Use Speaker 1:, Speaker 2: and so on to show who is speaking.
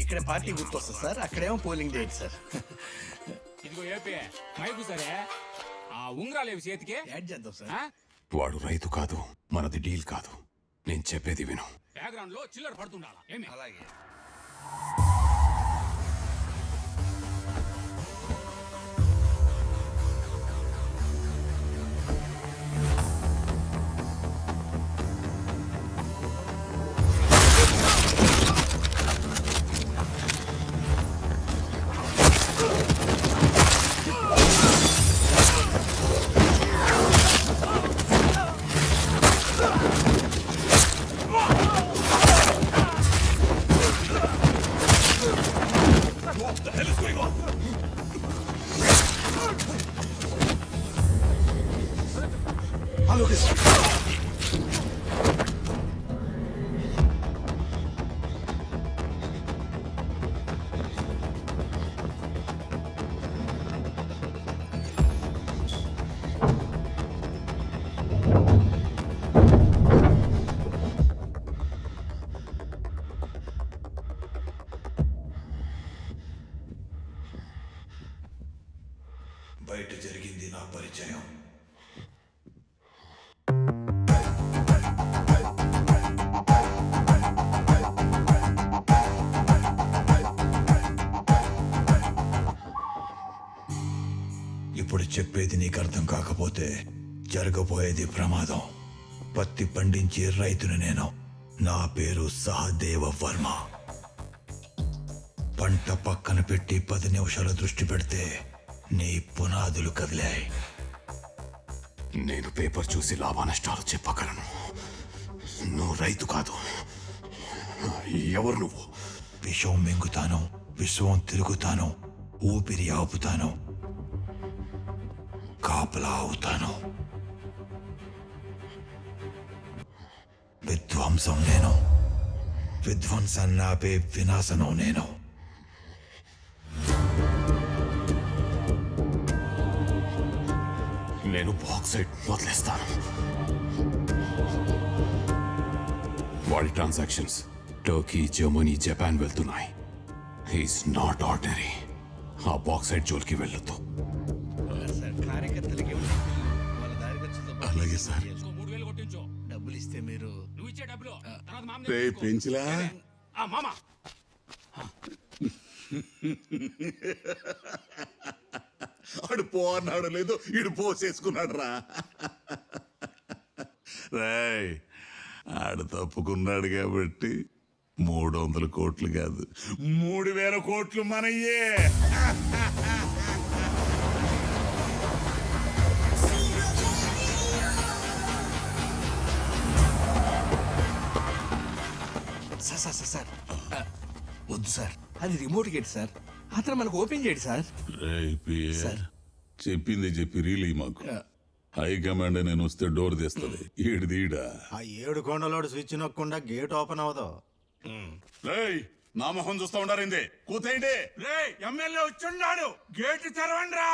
Speaker 1: ఇక్కడ పార్టీ గుర్తొస్తుంది సార్, అక్కడేమో పోలింగ్ డేట్ సార్.
Speaker 2: ఇదిగో ఏపీ మైకు సరే ఆ ఉంగరాలేవి చేతికి
Speaker 1: యాడ్ చేద్దాం సార్.
Speaker 3: వాడు రైతు కాదు, మనది డీల్ కాదు. నేను చెప్పేది విను.
Speaker 2: బ్యాక్గ్రౌండ్ లో చిల్లర పడుతుండాలా ఏమి?
Speaker 1: అలాగే.
Speaker 4: బయట జరిగింది నా పరిచయం. ఇప్పుడు చెప్పేది నీకు అర్థం కాకపోతే జరగబోయేది ప్రమాదం. పత్తి పండించే రైతును నేను. నా పేరు సహదేవ వర్మ. పంట పక్కన పెట్టి 10 నిమిషాలు దృష్టి పెడితే నీ పునాదులు కదిలాయి.
Speaker 3: నేను పేపర్ చూసి లాభ నష్టాలు చెప్పగలను. నువ్వు రైతు కాదు. ఎవరు నువ్వు?
Speaker 4: విషం మింగుతాను, విశ్వం తిరుగుతాను, ఊపిరి ఆపుతాను, కాపలా అవుతాను. విధ్వంసం నేను, విధ్వంసాన్ని ఆపే వినాశనం నేను.
Speaker 3: నేను బాక్సైట్ వదిలేస్తాను. వాడి ట్రాన్సాక్షన్స్ టర్కీ, జర్మనీ, జపాన్ వెళ్తున్నాయి. He's not ordinary. ఆ బాక్సైట్ జోలికి వెళ్ళొద్దు.
Speaker 1: సార్ కార్యకర్తలకి వాళ్ళ దారి ఖర్చులతో పాటు
Speaker 3: అలాగే సార్.
Speaker 2: ఇంకో 3000 కొట్టించు.
Speaker 1: డబ్బులు ఇస్తే మీరు
Speaker 2: నువ్వు ఇచ్చే డబ్బులు తర్వాత మామ
Speaker 5: రే పెంచిలా
Speaker 2: ఆ మామ
Speaker 5: ఆడు పో అన్నాడు లేదు, ఈడు పోసేసుకున్నాడు రా. రాయ్ ఆడు తప్పుకున్నాడు కాబట్టి 300 కోట్లు కాదు 3000 కోట్లు మనయ్యే.
Speaker 1: సార్ సార్ సార్ సార్ వద్దు సార్, అది రిమోట్ గేట్ సార్. అతను మనకు ఓపెన్ చేయడు సార్.
Speaker 5: రేయ్ పిఏ,
Speaker 1: సార్.
Speaker 5: చెప్పింది చెప్పి రీలీ మాకు. హైకమాండ్ నేను వస్తే డోర్ తీస్తుంది. ఈడిదీడా
Speaker 6: ఆ 7 కొండలోడు స్విచ్ నొక్కకుండా గేట్ ఓపెన్ అవదు.
Speaker 5: రేయ్ నా మొహం చూస్తా ఉండారిందే కూతేయండి.
Speaker 2: రే ఎమ్మెల్యే వచ్చున్నాడు, గేట్ తెరవండి రా.